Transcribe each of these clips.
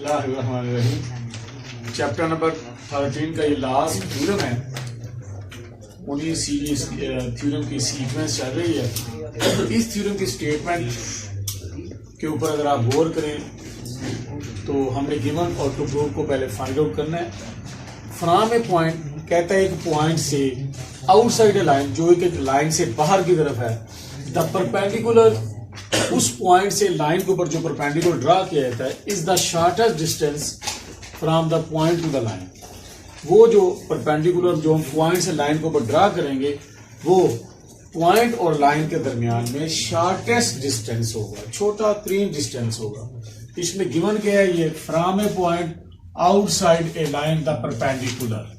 बिस्मिल्लाहिर्रहमानिर्रहीम। Chapter number 13 का ये लास्ट थ्योरम है। उन्हीं सीरीज थ्योरम की सीक्वेंस चल रही है। इस थ्योरम की स्टेटमेंट के ऊपर अगर आप गौर करें तो हमने गिवन और टू प्रूव को पहले फाइंड आउट करना है। फ्रॉम ए पॉइंट कहता है एक पॉइंट से आउटसाइड ए लाइन, जो एक लाइन से बाहर की तरफ है, द परपेंडिकुलर, उस पॉइंट से लाइन के ऊपर जो परपेंडिकुलर ड्रा किया जाता है, is the shortest distance from the point two the line. वो जो परपेंडिकुलर जो हम पॉइंट से लाइन के ऊपर ड्रा करेंगे वो पॉइंट और लाइन के दरमियान में शॉर्टेस्ट डिस्टेंस होगा, छोटा तरीन डिस्टेंस होगा। इसमें गिवन क्या है, ये from a point outside A line the perpendicular,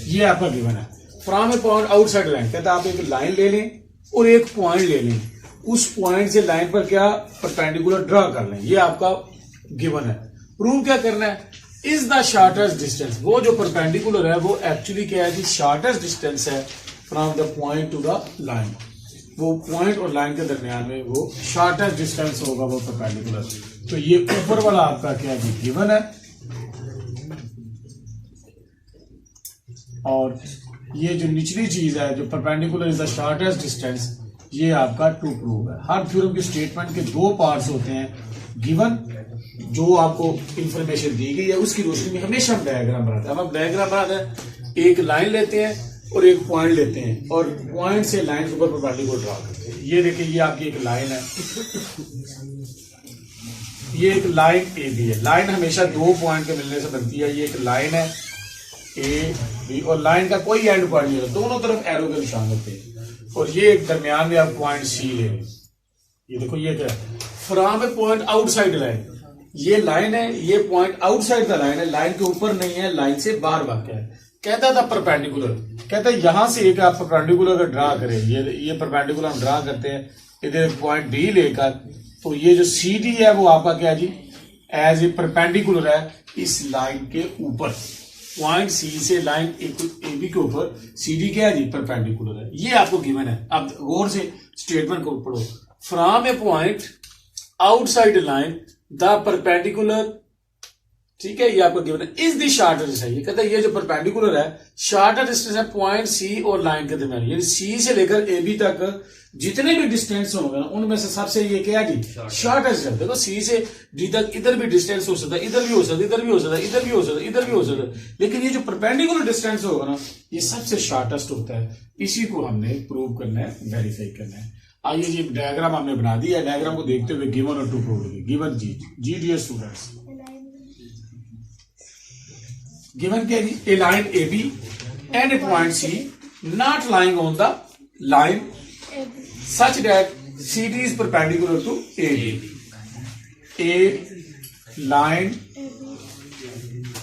ये आपका गिवन है। From a point outside line कहता है आप एक लाइन ले लें और एक पॉइंट ले लें, उस पॉइंट से लाइन पर क्या परपेंडिकुलर ड्रा कर लें, ये आपका गिवन है। प्रूव क्या करना है, इज द शॉर्टेस्ट डिस्टेंस, वो जो परपेंडिकुलर है वो एक्चुअली क्या है कि शॉर्टेस्ट डिस्टेंस है from the point two the line. वो पॉइंट और लाइन के दरमियान में वो शॉर्टेस्ट डिस्टेंस होगा वो परपेंडिकुलर। तो ये ऊपर वाला आपका क्या है गिवन है, और ये जो निचली चीज है जो perpendicular is the shortest distance, ये आपका टू प्रूव है। हर थ्योरम की स्टेटमेंट के दो पार्ट्स होते हैं, गिवन जो आपको इंफॉर्मेशन दी गई है उसकी रोशनी में हमेशा हम डायग्राम बनाते हैं। हम डायग्राम बनाते हैं, एक लाइन लेते हैं और एक पॉइंट लेते हैं और पॉइंट से लाइन के ऊपर परपेंडिकुलर ड्रा करते हैं। ये देखिए, ये आपकी एक लाइन है, ये एक लाइन ए बी है। लाइन हमेशा दो पॉइंट के मिलने से बनती है। ये एक लाइन है ए बी और लाइन का कोई एंड पॉइंट नहीं होता, दोनों तरफ एरो के निशान होते हैं। और ये एक दरमियान में आप पॉइंट सी ले लें। ये देखो, ये क्या है, from a point outside line, ये लाइन है, ये पॉइंट आउटसाइड द लाइन है, लाइन के ऊपर नहीं है, लाइन से बाहर वाक़या है। कहता था परपेंडिकुलर, कहता है यहां से एक आप परपेंडिकुलर अगर ड्रा करें, ये परपेंडिकुलर हम ड्रा करते हैं इधर पॉइंट डी लेकर, तो ये जो सी डी है वो आपका क्या जी एज ए परपेंडिकुलर है इस लाइन के ऊपर। पॉइंट सी से लाइन ए बी के ऊपर सी डी क्या है जी परपेंडिकुलर है। ये आपको गिवन है। अब गौर से स्टेटमेंट को पढ़ो, from a point outside line the perpendicular, ठीक है, ये आपको गिवन है, इज द शॉर्टेस्ट डिस्टेंस। ये कहता है ये जो परपेंडिकुलर है शॉर्टेस्ट डिस्टेंस है पॉइंट सी और लाइन के दरमियान, यानी सी से लेकर ए बी तक जितने भी डिस्टेंस होंगे ना उनमें से सबसे ये क्या है जी शॉर्टेस्ट है। देखो, सी से डी तक इधर भी डिस्टेंस हो सकता है, इधर भी हो सकता है, इधर भी हो सकता है, इधर भी हो सकता है, इधर भी हो सकता है, लेकिन ये जो परपेंडिकुलर डिस्टेंस होगा ना ये सबसे शॉर्टेस्ट होता है। इसी को हमने प्रूव करना है, वेरीफाई करना है। आइए जी, डायग्राम हमने बना दिया है। डायग्राम को देखते हुए गिवन और टू प्रूव, गिवन जी डियर स्टूडेंट्स, गिवन क्या जी, a line A B and A point C not lying on the line such that CD is perpendicular to AB. A line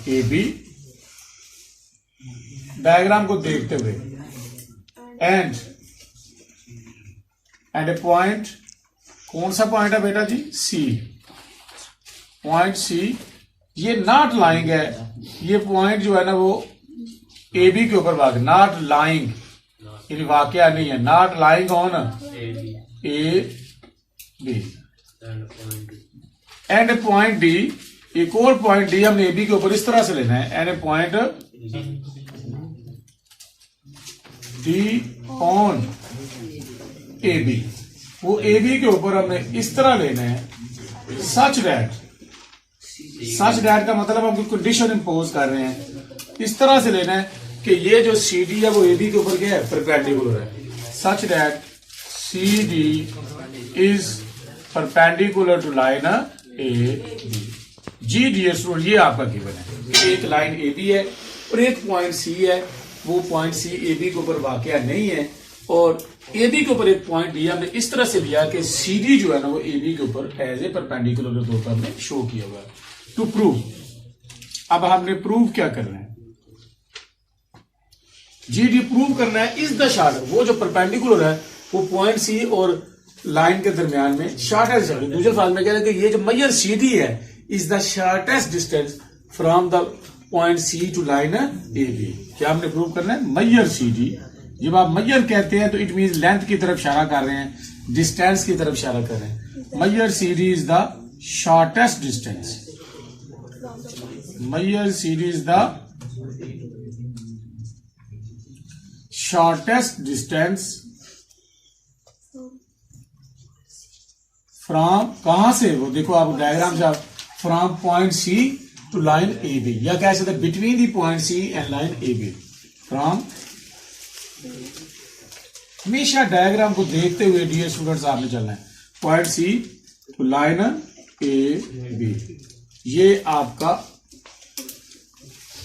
AB, diagram को देखते हुए, and A point, कौन सा point है बेटा जी C, point C, ये not lying है, ये पॉइंट जो है ना वो AB के ऊपर वाक़, नॉट लाइंग यानी वाकया नहीं है, not lying on A B and A point D, एक और पॉइंट डी हमने ए बी के ऊपर इस तरह से लेना है, and A point D on A B, वो ए बी के ऊपर हमने इस तरह लेना है, सच डैट का मतलब हम कोई कंडीशन इंपोज कर रहे हैं, इस तरह से लेना है कि ये जो सी डी है वो ए बी के ऊपर क्या है परपेंडिकुलर है, such that C D is perpendicular to line A B. जी डियर स्टूडेंट, ये आपका गिवन है। एक लाइन ए बी है और एक पॉइंट सी है, वो पॉइंट सी ए बी के ऊपर वाकया नहीं है, और ए बी के ऊपर एक पॉइंट डी हमने इस तरह से लिया कि सी डी जो है ना वो ए बी के ऊपर एज ए परपेंडिकुलर के तौर पर हमने शो किया हुआ है। टू प्रूव, अब हमने प्रूव क्या करना है जी डी, प्रूव करना है इज द शॉर्ट, वो जो परपेंडिकुलर है वो पॉइंट सी और लाइन के दरमियान में शॉर्टेस्ट है। दूसरे फार्म में कह रहे हैं कि ये जो मैयर सी डी है is the shortest distance from the point C to line A B. क्या हमने प्रूव करना है, मैयर सी डी। जब आप मैयर कहते हैं तो इट मीन लेंथ की तरफ इशारा कर रहे हैं, डिस्टेंस की तरफ इशारा कर रहे हैं। Meyer C D is the shortest distance Meyer CD is the shortest distance from, कहां से, वो देखो आप डायग्राम से, from point C to line A B, या कह सकते हैं between the point C and line A B. From, हमेशा डायग्राम को देखते हुए डियर स्टूडेंट्स आपने चलना है, point C to line A B, ये आपका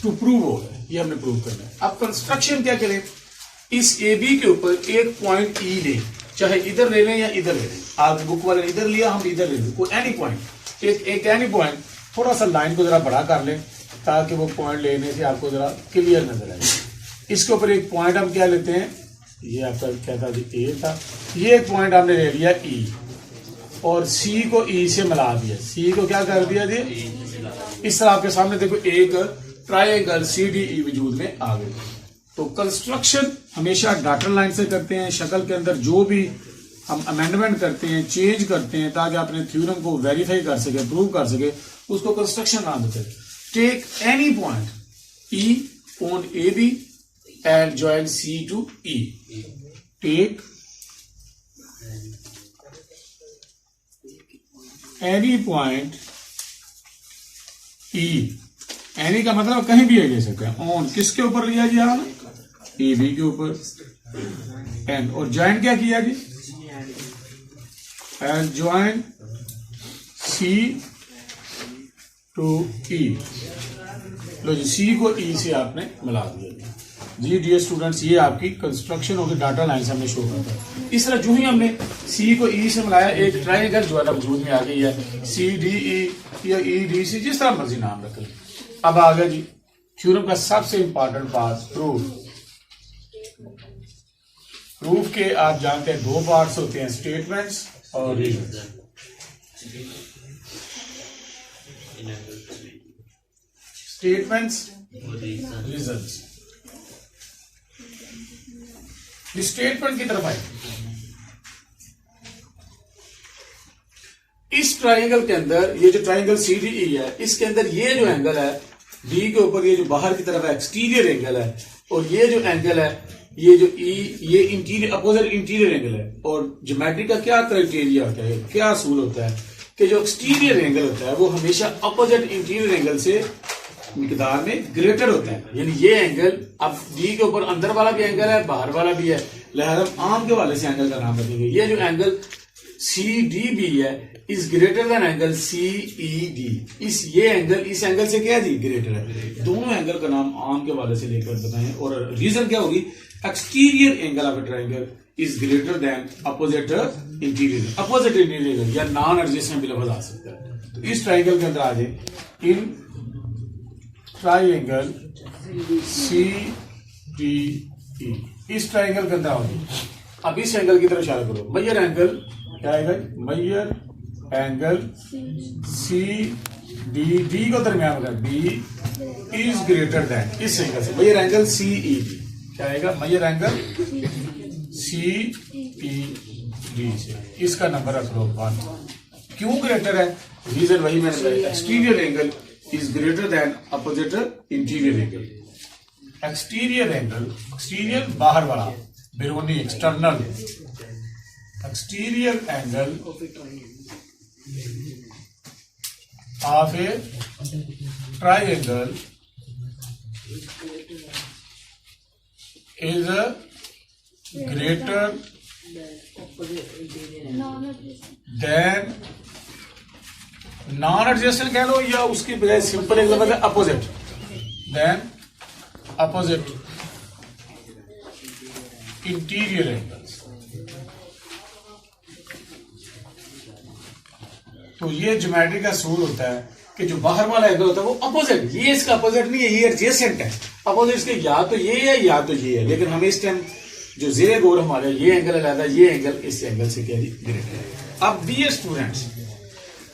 टू प्रूव होगा, ये हमने प्रूव करना है। अब कंस्ट्रक्शन क्या करें, इस ए बी के ऊपर एक पॉइंट ई लें, चाहे इधर ले लें या इधर ले लें, आपने बुक वाले इधर लिया, हम इधर ले लें, कोई एनी पॉइंट, एक एनी पॉइंट, थोड़ा सा लाइन को जरा बड़ा कर लें ताकि वो पॉइंट लेने से आपको जरा क्लियर नजर आए। इसके ऊपर एक पॉइंट हम क्या लेते हैं, ये आपका क्या था जी, ए था, ये एक पॉइंट हमने ले लिया ई, और सी को ई से मिला दिया, सी को क्या कर दिया जी, इस तरह आपके सामने देखो एक ट्रायंगल सी डी ई वजूद में आ गई। तो कंस्ट्रक्शन हमेशा डॉटेड लाइन से करते हैं, शक्ल के अंदर जो भी हम अमेंडमेंट करते हैं, चेंज करते हैं, ताकि अपने थ्योरम को वेरीफाई कर सके, प्रूव कर सके, उसको कंस्ट्रक्शन नाम देते हैं। Take any point E on A B and join C to E, take any point E, any का मतलब कहीं भी ले सकते हैं, ऑन किसके ऊपर लिया जी आपने, ए बी के ऊपर, एंड और ज्वाइन क्या किया जी, एंड ज्वाइन सी टू ई, लो जी सी को ई से आपने मिला दिया जी। डियर स्टूडेंट्स, ये आपकी कंस्ट्रक्शन होगी, डाटा लाइन से हमने शो करता है। इस तरह जो ही हमने सी को ई से मिलाया, एक ट्रायंगल जो है वजूद में आ गई है, सी डी ई या ई डी सी, जिस तरह मर्जी नाम रखें। अब आ गया जी थ्योरम का सबसे इंपॉर्टेंट पार्ट, प्रूफ। प्रूफ के आप जानते हैं दो पार्ट्स होते हैं, स्टेटमेंट्स और रीजंस। Statements, reasons. स्टेटमेंट की तरफ आए, इस ट्रायंगल के अंदर, ये जो ट्रायंगल सी डी ई है, इसके अंदर ये जो एंगल है डी के ऊपर, ये जो बाहर की तरफ एक्सटीरियर एंगल है, और ये जो एंगल है, ये जो ई, ये इंटीरियर, अपोजिट इंटीरियर एंगल है। और ज्योमेट्री का क्या क्राइटेरिया होता है, क्या असूल होता है कि जो एक्सटीरियर एंगल होता है वो हमेशा अपोजिट इंटीरियर एंगल से मिकदार में ग्रेटर होता है। यानी ये एंगल, अब डी के ऊपर अंदर वाला भी एंगल है, बाहर वाला भी है, लिहाजा आम के वाले से एंगल का नाम रखेंगे। ये जो एंगल सी डी बी है is greater than angle C E D, ये एंगल इस एंगल से क्या है, ग्रेटर है। दोनों एंगल का नाम आम के वाले से लेकर बताएं। और रीजन क्या होगी, exterior angle of a triangle is greater than opposite interior, opposite interior या नॉन एडजेसेंट भी लफ्ज आ सकता है। तो इस ट्रायंगल के अंदर आ जाए, इन ट्रायंगल सी डी ई, इस ट्रायंगल के अंदर आओगे। अब इस एंगल की तरफ इशारा करो, मेजर एंगल क्या आएगा, measure angle C D, D को दरमियान में बी इज ग्रेटर देन, इस एंगल से measure angle C E D क्या आएगा, measure angle C E D से, इसका नंबर रख लो 1। क्यों ग्रेटर है, रीजन वही मैंने बताया, exterior angle is greater than opposite interior angle. Exterior angle, exterior बाहर वाला, बैरोनी external, exterior angle of a triangle is greater than, non adjacent कह लो या उसकी बजाय सिंपल एक लफ्ज है opposite, than opposite interior angles. तो ये ज्योमेट्री का असूल होता है कि जो बाहर वाला एंगल होता है वो अपोजिट, ये इसका अपोजिट नहीं है, ये एडजेसेंट है। अपोजिट इसके या तो ये है या तो ये है, लेकिन हमें इस टाइम जो ज़ेरे गौर हमारा ये एंगल अलग, ये एंगल इस एंगल से क्या ग्रेटर है। अब डियर स्टूडेंट्स,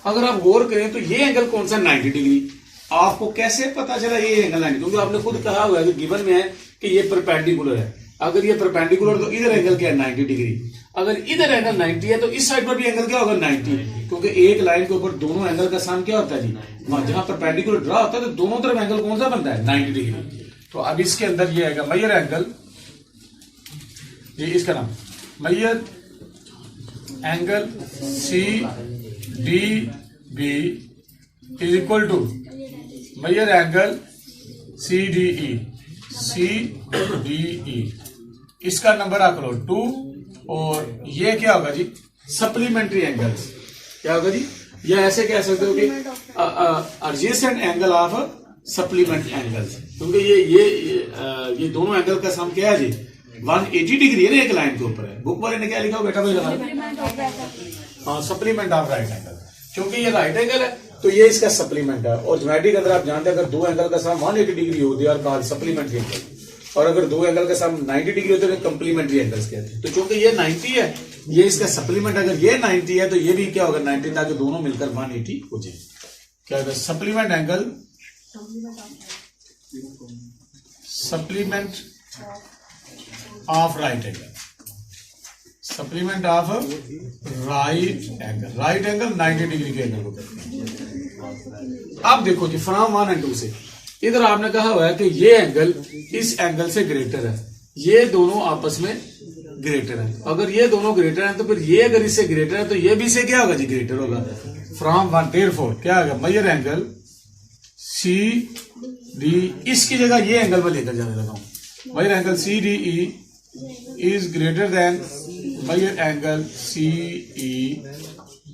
अगर आप गौर करें तो ये एंगल कौन सा 90 डिग्री, आपको कैसे पता चला ये एंगल 90? क्योंकि आपने खुद कहा हुआ है कि गिवन में है कि ये परपेंडिकुलर है। अगर ये परपेंडिकुलर तो इधर एंगल क्या है 90 डिग्री। अगर इधर एंगल 90 है तो इस साइड पर भी एंगल क्या होगा 90, क्योंकि एक लाइन के ऊपर दोनों एंगल का सम क्या होता है जी, वहां जहां परपेंडिकुलर ड्रा होता है तो दोनों तरफ एंगल कौन सा बनता है 90 डिग्री। तो अब इसके अंदर ये आएगा मेजर एंगल, ये इसका नाम measure angle C D B is equal to measure angle C D E, इसका नंबर आप लो 2, और ये क्या होगा जी सप्लीमेंट्री एंगल्स, क्या होगा जी, या ऐसे कह सकते हो कि adjacent angle of supplement angles, क्योंकि ये दोनों एंगल का सम क्या है जी 180 डिग्री है ना, एक लाइन के ऊपर है। बुक वाले ने क्या लिखा बेटा भाई हाँ सप्लीमेंट ऑफ राइट एंगल, क्योंकि ये राइट एंगल है तो ये इसका सप्लीमेंट है। और ज्योमेट्री के अंदर आप जानते हैं अगर दो एंगल का सम 180 डिग्री हो they are called supplementary angle, और अगर दो एंगल का सम 90 डिग्री होते हैं कंप्लीमेंट्री एंगल्स कहते हैं। तो चूंकि ये 90 है, ये इसका सप्लीमेंट, अगर ये 90 है तो ये भी क्या होगा 90, ताकि दोनों मिलकर 180 हो जाए। क्या होगा supplement angle, supplement of right angle, supplement of right angle 90 degree के एंगल को करते हैं। अब देखो जी फ्रॉम 1 एंड 2 से इधर आपने कहा हुआ है कि ये एंगल इस एंगल से ग्रेटर है, ये दोनों आपस में ग्रेटर है। अगर ये दोनों ग्रेटर हैं तो फिर ये अगर इससे ग्रेटर है तो ये भी से क्या होगा जी ग्रेटर होगा। फ्रॉम 1 देयरफॉर क्या होगा मेजर एंगल सी डी, इसकी जगह ये एंगल में लेकर जाने लगा हूं, measure angle C D E is greater than measure angle C E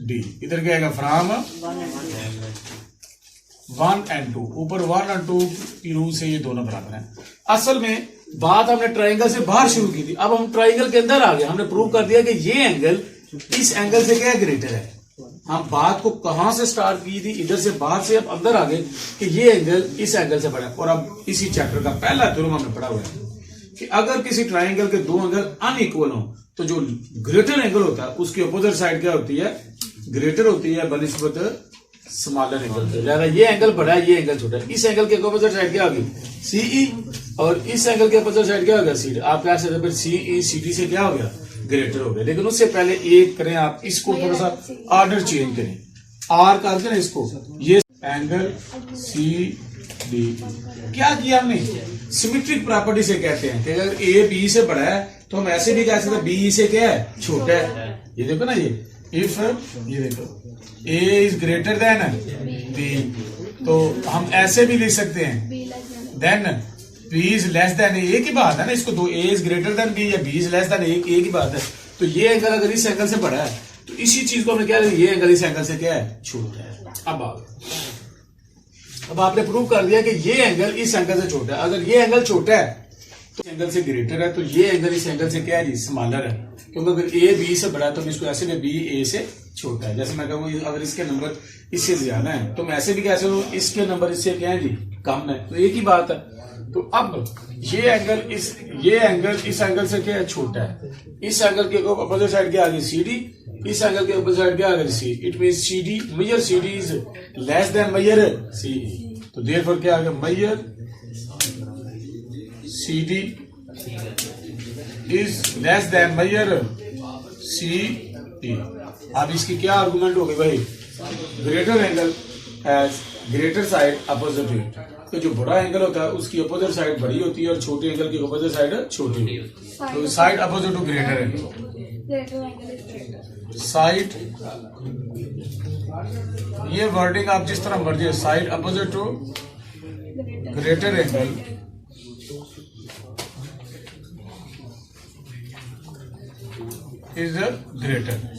D. इधर क्या आएगा फ्रॉम 1 एंड 2, ऊपर 1 और 2 की रूल से ये दोनों बराबर हैं। असल में बात हमने ट्राइंगल से बाहर शुरू की थी, अब हम ट्राइंगल के अंदर आ गए। हमने प्रूव कर दिया कि ये एंगल इस एंगल से क्या ग्रेटर है। हम बात को कहां से स्टार्ट की थी, इधर से बाहर से, अब अंदर आ गए कि ये एंगल इस एंगल से बड़ा है। और अब इसी चैप्टर का पहला थ्योरम हमने पढ़ा हुआ है कि अगर किसी ट्राइंगल के दो एंगल अनइक्वल हो तो जो ग्रेटर एंगल होता है उसकी अपोजिट साइड क्या होती है ग्रेटर होती है बनिस्बत स्मॉलर एंगल पे। लिहाजा ये एंगल बड़ा है, ये एंगल छोटा है। इस एंगल के अपोजिट साइड क्या होगी सीई, और इस एंगल के अपोजिट साइड क्या होगा सीडी। आप कह सकते फिर सीई सीडी से क्या हो गया ग्रेटर हो गया। लेकिन उससे पहले एक करें आप इसको थोड़ा सा ऑर्डर चेंज करें, आर करके ना इसको, ये एंगल सी डी क्या किया हमने सिमेट्रिक प्रॉपर्टी से कहते हैं कि अगर ए बी से बड़ा है तो हम ऐसे भी कह सकते हैं बी से क्या है छोटा है। ये देखो ना, ये इफ ये देखो A is greater than B, तो हम ऐसे भी लिख सकते हैं then B is less than A की बात है ना, इसको दो A is greater than B या B is less than A की बात है। तो ये एंगल अगर इस एंगल से बड़ा है तो इसी चीज को हमने क्या लिया, ये एंगल इस एंगल से क्या है छोटा है। अब आपने प्रूव कर दिया कि ये एंगल इस एंगल से छोटा है। अगर ये एंगल छोटा है तो एंगल से ग्रेटर है, तो ये एंगल इस एंगल से क्या है जी स्मॉलर है। क्योंकि अगर ए बी से बड़ा है तो हम इसको ऐसे में बी ए से छोटा है। जैसे मैं कहूँ अगर इसके नंबर इससे ज्यादा है तो मैं ऐसे भी कह सकता हूँ इसके नंबर इससे क्या है जी कम है, तो एक ही बात है। तो अब ये एंगल इस एंगल से क्या है छोटा है। इस एंगल के अपोजिट साइड क्या आ गई सी डी, इस एंगल के अपोजिट साइड क्या आ गई C. It mean C D measure C D is less than measure C. तो देयरफॉर क्या आ गया measure C D is less than measure C D. अब इसकी क्या आर्गुमेंट होगी भाई, greater angle has greater side opposite it. तो जो बड़ा एंगल होता है उसकी अपोजिट साइड बड़ी होती है और छोटे एंगल की अपोजिट साइड छोटी होती है। तो side opposite to greater angle, side ये वर्डिंग आप जिस तरह मर्जी, side opposite to greater angle is greater.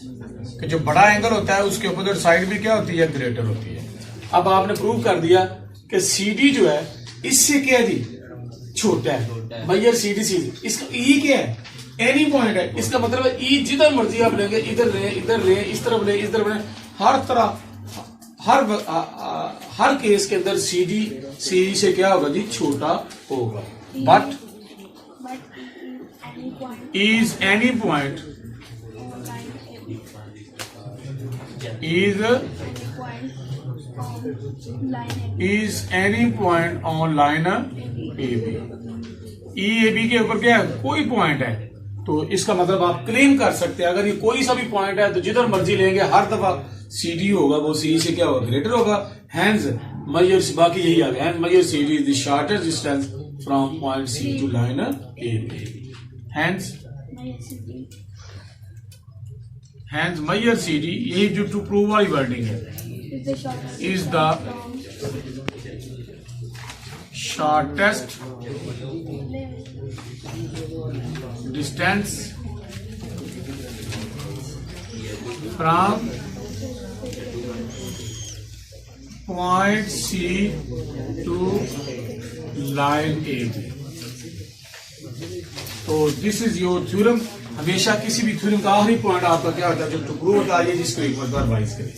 कि जो बड़ा एंगल होता है उसके अपोजिट साइड भी क्या होती है ग्रेटर होती है। अब आपने प्रूव कर दिया कि सीडी जो है इससे क्या है जी छोटा है मेजर सीडी सी। इसका ई क्या है एनी पॉइंट है। इसका मतलब है ई जिधर मर्जी आप लेंगे, इधर ले इस तरफ ले इस तरफ ले, हर तरह हर केस के अंदर सीडी सी से क्या होगा जी छोटा होगा। But is any point is any point on line AB। EAB के ऊपर क्या है कोई पॉइंट है तो इसका मतलब आप क्लेम कर सकते हैं, अगर ये कोई सा भी पॉइंट है तो जिधर मर्जी लेंगे हर दफा CD होगा वो CE से क्या होगा, ग्रेटर होगा। हैंस मेजर, बाकी यही आ गया, hence measure CD is the shortest distance from point C to line AB। Hence measure CD, यही जो टू प्रूव वाली वर्डिंग है, is the shortest distance from point C to line AB। तो this is your theorem. हमेशा किसी भी theorem का आखिरी पॉइंट आपका क्या होता है, जो टू प्रूव होता है, जिसको एक बार रिवाइज करें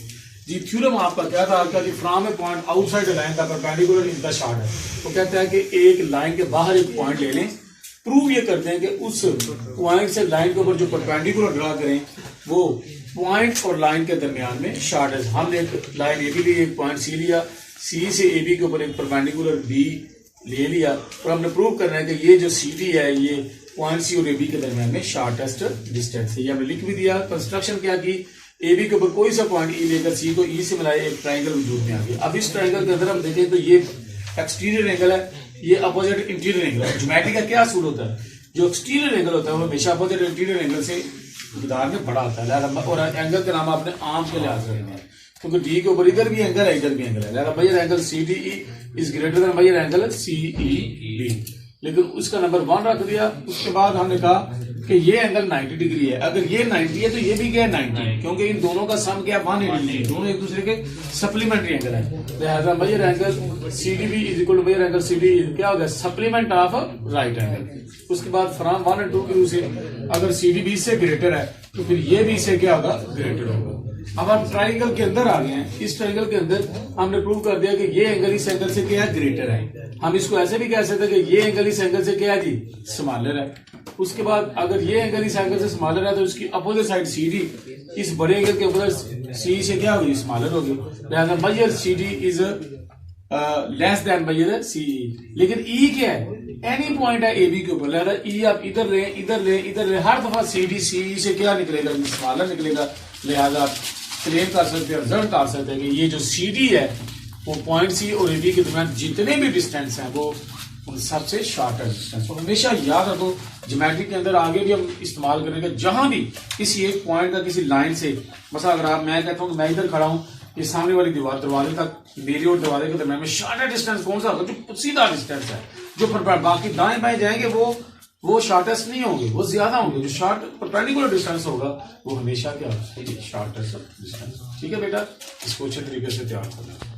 जी। थ्योरम आपका क्या था, क्या जी, from a point outside line का परपेंडिकुलर इज द शॉर्ट है। तो कहता है कि एक लाइन के बाहर एक पॉइंट ले लें, प्रूव ये करते हैं कि उस पॉइंट से लाइन के ऊपर जो परपेंडिकुलर ड्रा करें वो पॉइंट और लाइन के दरमियान में शॉर्ट है। हमने एक लाइन AB ली, एक पॉइंट C लिया, C से AB के ऊपर एक परपेंडिकुलर B ले लिया और हमने प्रूव करना है कि ये जो CD है ये पॉइंट C और AB के दरमियान में शॉर्टेस्ट डिस्टेंस है। ये हमने लिख भी दिया। कंस्ट्रक्शन क्या की, AB के ऊपर कोई सा पॉइंट E लेकर C को E से मिलाए, एक ट्राइंगल वजूद में आ गया। अब इस ट्राइंगल के अंदर हम देखें तो ये एक्सटीरियर एंगल है, ये अपोजिट इंटीरियर एंगल है। ज्योमेट्री का क्या असूल होता है, जो एक्सटीरियर एंगल होता है वो हमेशा अपोजिट इंटीरियर एंगल से मिकदार में बड़ा होता है। और एंगल का नाम आपने आर्म के लिहाज से रखना है, क्योंकि D के ऊपर इधर भी एंगल है, इधर भी एंगल है। लिहाजा measure angle CDE is greater than measure angle CED, लेकिन उसका नंबर 1 रख दिया। उसके बाद हमने कहा कि ये एंगल 90 डिग्री है, अगर ये 90 है तो ये भी क्या है 90 है, क्योंकि इन दोनों का सम क्या है 180 डिग्री, दोनों एक दूसरे के सप्लीमेंटरी एंगल है। लिहाजा measure angle CDB is equal to measure angle CD क्या हो गया, सप्लीमेंट ऑफ राइट एंगल। उसके बाद फ्रॉम 1 और 2 की रूह से अगर CDB से ग्रेटर है तो फिर ये भी से क्या होगा, ग्रेटर होगा। अब हम ट्राइंगल के अंदर आ गए हैं। इस ट्राइंगल के अंदर हमने प्रूव कर दिया कि ये एंगल इस एंगल से क्या है, ग्रेटर है। हम इसको ऐसे भी कह सकते हैं कि ये एंगल इस एंगल से क्या है जी, स्मॉलर है। उसके बाद अगर ये एंगल इस एंगल से स्मॉलर है तो उसकी अपोजिट साइड CD इस बड़े एंगल के अपोजिट C से क्या होगी, स्मॉलर होगी। लिहाजा measure CD is less than measure CE। लेकिन E क्या है, एनी पॉइंट है AB के ऊपर। लिहाजा E आप इधर ले, इधर ले, इधर ले, हर दफा CD CE से क्या निकलेगा, स्मॉलर निकलेगा। लिहाजा क्लेम कर सकते हैं, रिजल्ट कर सकते हैं कि ये जो CD है वो पॉइंट C और AB के दरमियान जितने भी डिस्टेंस हैं वो उन सबसे शॉर्टर डिस्टेंस। तो हमेशा याद रखो, ज्योमेट्री के अंदर आगे भी हम इस्तेमाल करेंगे, जहां भी किसी एक पॉइंट का किसी लाइन से, मसला अगर आप, मैं कहता हूँ मैं इधर खड़ा हूँ, ये सामने वाली दीवार, दरवाजे तक, मेरी और दरवाजे के दरमियान में शॉर्टर डिस्टेंस कौन सा होगा, जो सीधा डिस्टेंस है। जो बाकी दाएं बाएं जाएंगे वो शॉर्टेस्ट नहीं होंगे, वो ज्यादा होंगे। जो शॉर्ट परपेंडिकुलर डिस्टेंस होगा वो हमेशा क्या होगा, शॉर्टेस्ट डिस्टेंस। ठीक है बेटा, इसको अच्छे तरीके से तैयार करना।